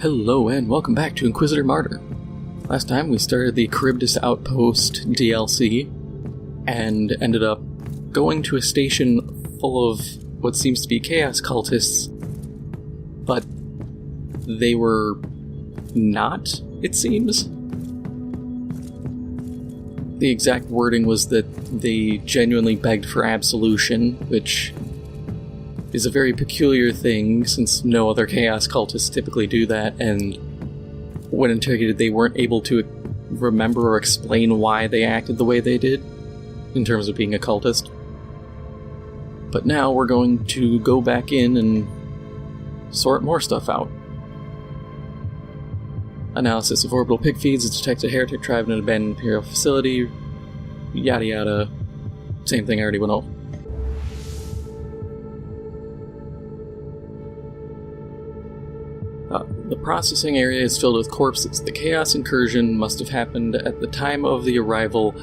Hello and welcome back to Inquisitor Martyr. Last time we started the Charybdis Outpost DLC and ended up going to a station full of what seems to be chaos cultists, but they were not, it seems. The exact wording was that they genuinely begged for absolution, which is a very peculiar thing since no other chaos cultists typically do that, and when interrogated they weren't able to remember or explain why they acted the way they did in terms of being a cultist. But now we're going to go back in and sort more stuff out. Analysis of orbital pig feeds to detect a heretic tribe in an abandoned Imperial facility, yada yada. Same thing I already went over. The processing area is filled with corpses. The chaos incursion must have happened at the time of the arrival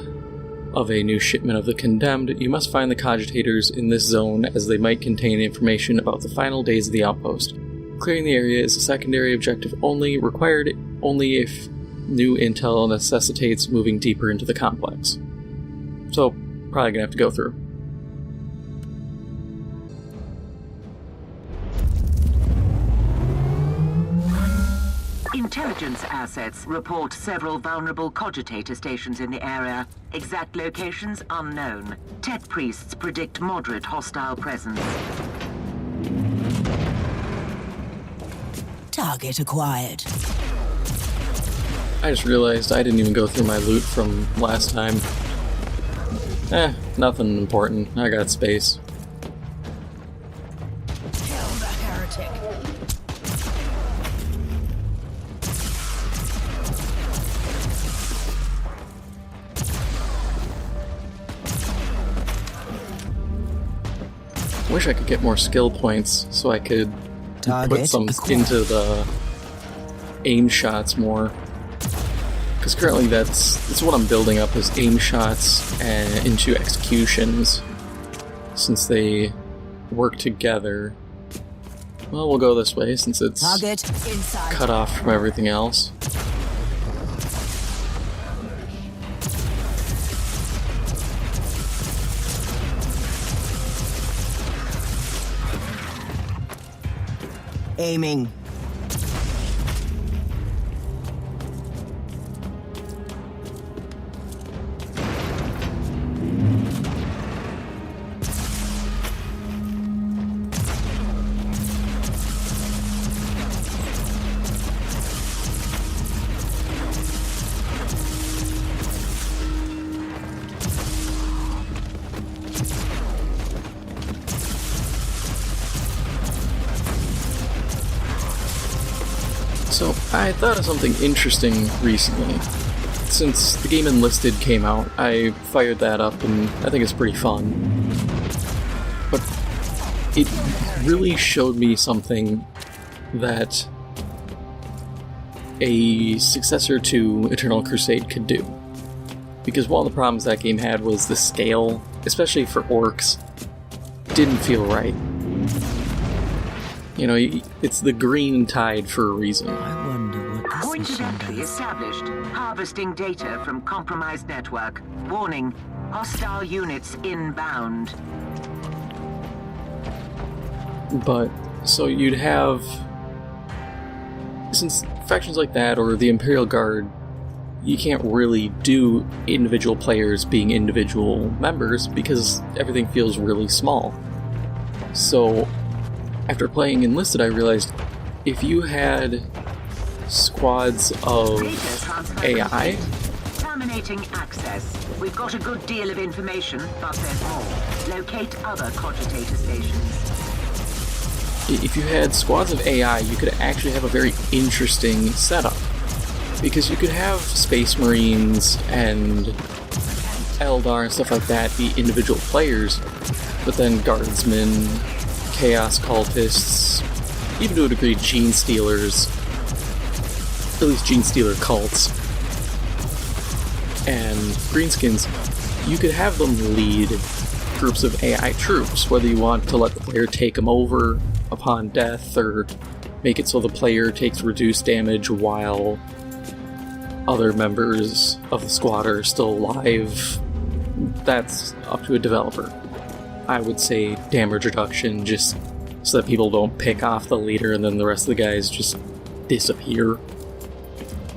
of a new shipment of the condemned. You must find the cogitators in this zone, as they might contain information about the final days of the outpost. Clearing the area is a secondary objective only, required only if new intel necessitates moving deeper into the complex. So, probably gonna have to go through. Intelligence assets report several vulnerable cogitator stations in the area. Exact locations unknown. Tech priests predict moderate hostile presence. Target acquired. I just realized I didn't even go through my loot from last time. Nothing important. I got space. Kill the heretic. Wish I could get more skill points so I could put some into the aim shots more. Because currently that's what I'm building up, is aim shots and into executions, since they work together. Well, we'll go this way since it's cut off from everything else. Aiming. So, I thought of something interesting recently. Since the game Enlisted came out, I fired that up and I think it's pretty fun. But it really showed me something that a successor to Eternal Crusade could do. Because one of the problems that game had was the scale, especially for orcs, didn't feel right. You know, it's the green tide for a reason. I wonder what this Point of mission entry does. established. Harvesting data from compromised network. Warning. Hostile units inbound. But, so you'd have... Since factions like that, or the Imperial Guard, you can't really do individual players being individual members, because everything feels really small. So, after playing Enlisted, I realized if you had squads of AI... Terminating access. We've got a good deal of information, but there's more. Locate other cogitator stations. If you had squads of AI, you could actually have a very interesting setup. Because you could have Space Marines and Eldar and stuff like that be individual players, but then Guardsmen, Chaos Cultists, even to a degree Gene Stealers, at least Gene Stealer cults, and Greenskins, you could have them lead groups of AI troops, whether you want to let the player take them over upon death, or make it so the player takes reduced damage while other members of the squad are still alive, that's up to a developer. I would say damage reduction, just so that people don't pick off the leader and then the rest of the guys just disappear.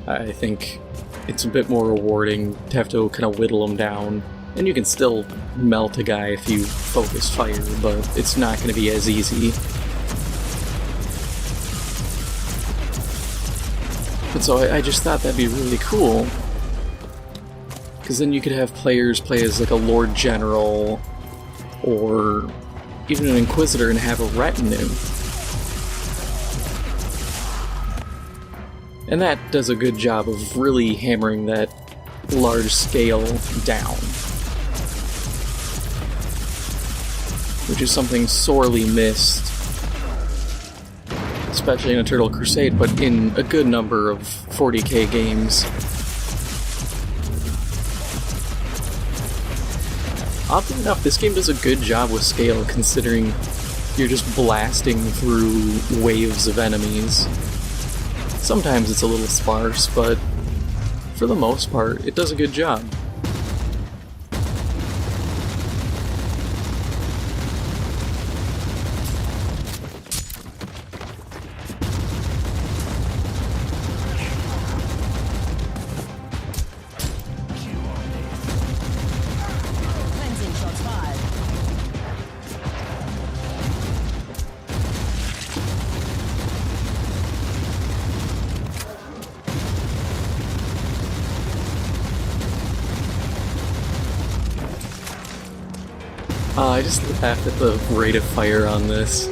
I think it's a bit more rewarding to have to kind of whittle them down. And you can still melt a guy if you focus fire, but it's not going to be as easy. And so I just thought that'd be really cool. Because then you could have players play as like a Lord General, or even an Inquisitor and have a retinue. And that does a good job of really hammering that large scale down. Which is something sorely missed, especially in Eternal Crusade, but in a good number of 40K games. Oddly enough, this game does a good job with scale, considering you're just blasting through waves of enemies. Sometimes it's a little sparse, but for the most part, it does a good job. I just laughed at the rate of fire on this.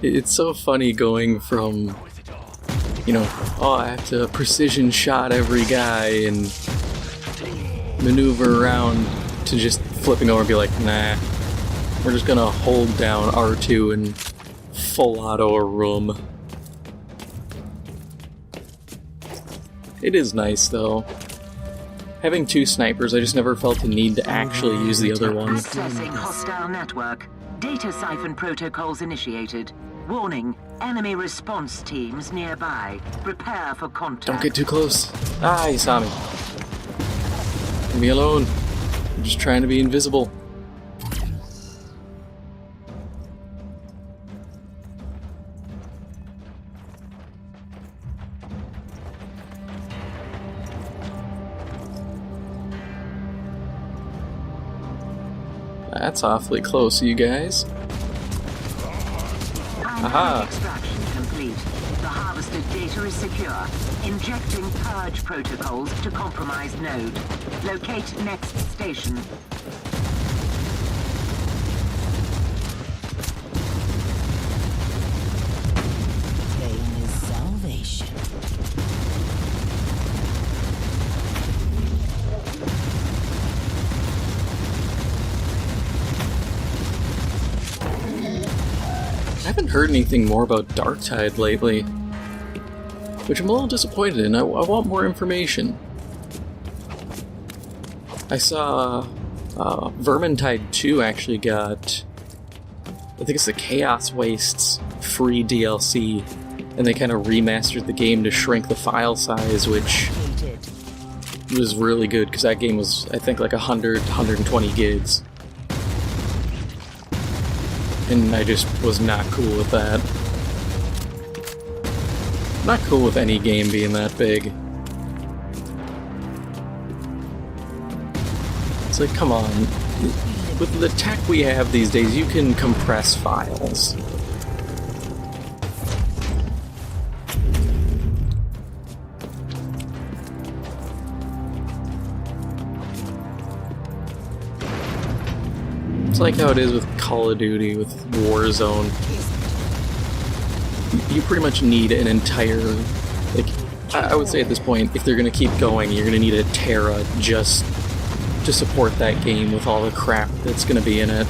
It's so funny going from, you know, oh, I have to precision shot every guy and maneuver around, to just flipping over and be like, nah, we're just gonna hold down R2 and full auto a room. It is nice though. Having two snipers, I just never felt the need to actually use the other one. Accessing hostile network. Data siphon protocols initiated. Warning, enemy response teams nearby. Prepare for contact. Don't get too close. Ah, he saw me. Leave me alone. I'm just trying to be invisible. That's awfully close, you guys. Aha! Extraction complete. The harvested data is secure. Injecting purge protocols to compromised node. Locate next station. Pain is salvation. I haven't heard anything more about Darktide lately, which I'm a little disappointed in. I want more information. I saw Vermintide 2 actually got, I think it's the Chaos Wastes free DLC, and they kind of remastered the game to shrink the file size, which was really good, because that game was, I think, like 100 to 120 gigs. And I just was not cool with that. Not cool with any game being that big. It's like, come on. With the tech we have these days, you can compress files. It's like how it is with Call of Duty, with Warzone. You pretty much need an entire, like, I would say at this point, if they're going to keep going, you're going to need a Terra just to support that game with all the crap that's going to be in it.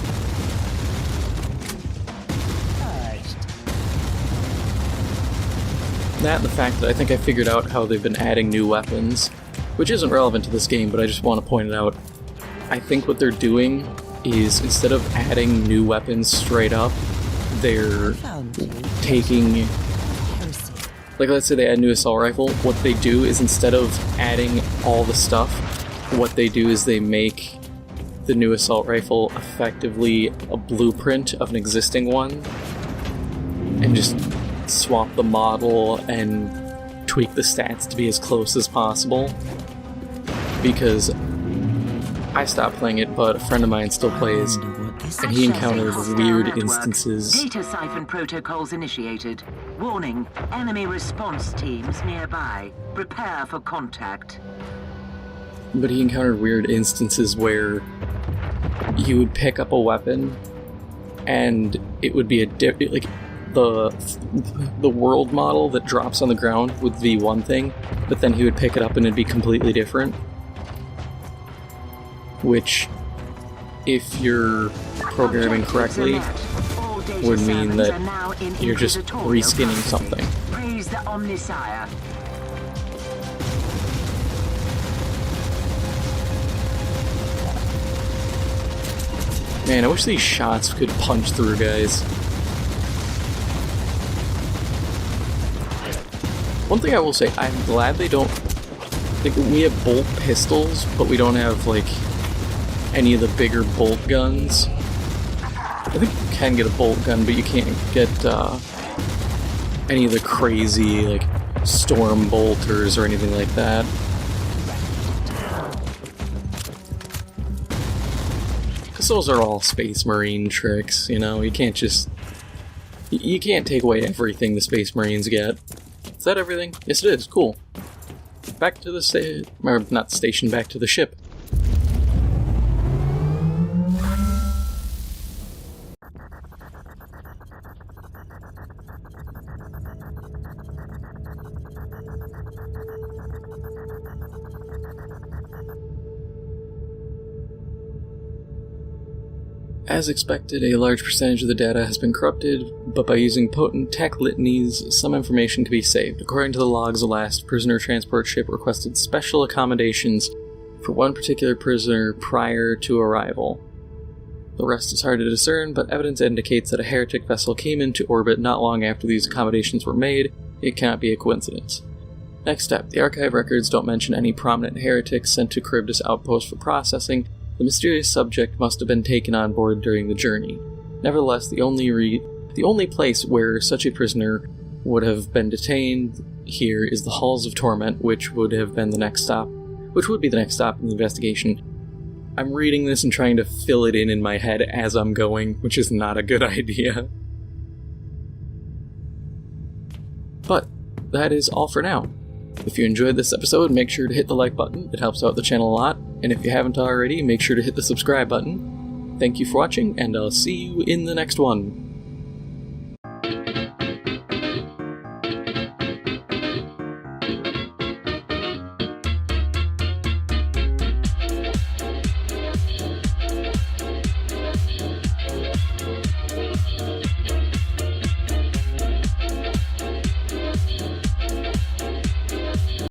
That and the fact that I think I figured out how they've been adding new weapons, which isn't relevant to this game, but I just want to point it out. I think what they're doing is, instead of adding new weapons straight up, they're Found you. taking, Heresy. like let's say they add a new assault rifle, what they do is instead of adding all the stuff, what they do is they make the new assault rifle effectively a blueprint of an existing one, and just swap the model and tweak the stats to be as close as possible. Because I stopped playing it, but a friend of mine still plays, and he encountered weird instances. Data siphon protocols initiated. Warning, enemy response teams nearby. Prepare for contact. But he encountered weird instances where you would pick up a weapon, and it would be like the world model that drops on the ground would be one thing, but then he would pick it up and it'd be completely different. Which, if you're programming correctly, would mean that you're just reskinning something. Praise the Omnisire. Man, I wish these shots could punch through, guys. One thing I will say, I'm glad they don't... Like, we have bolt pistols, but we don't have, like, any of the bigger bolt guns. I think you can get a bolt gun, but you can't get any of the crazy, like, storm bolters or anything like that. Because those are all Space Marine tricks, you know? You can't just... You can't take away everything the Space Marines get. Is that everything? Yes, it is. Cool. Back to the or not the station, back to the ship. As expected, a large percentage of the data has been corrupted, but by using potent tech litanies, some information can be saved. According to the logs, the last prisoner transport ship requested special accommodations for one particular prisoner prior to arrival. The rest is hard to discern, but evidence indicates that a heretic vessel came into orbit not long after these accommodations were made. It cannot be a coincidence. Next step, the archive records don't mention any prominent heretics sent to Charybdis Outpost for processing. The mysterious subject must have been taken on board during the journey. Nevertheless, the only place where such a prisoner would have been detained here is the Halls of Torment, which would be the next stop in the investigation. I'm reading this and trying to fill it in my head as I'm going, which is not a good idea. But that is all for now. If you enjoyed this episode, make sure to hit the like button. It helps out the channel a lot. And if you haven't already, make sure to hit the subscribe button. Thank you for watching, and I'll see you in the next one.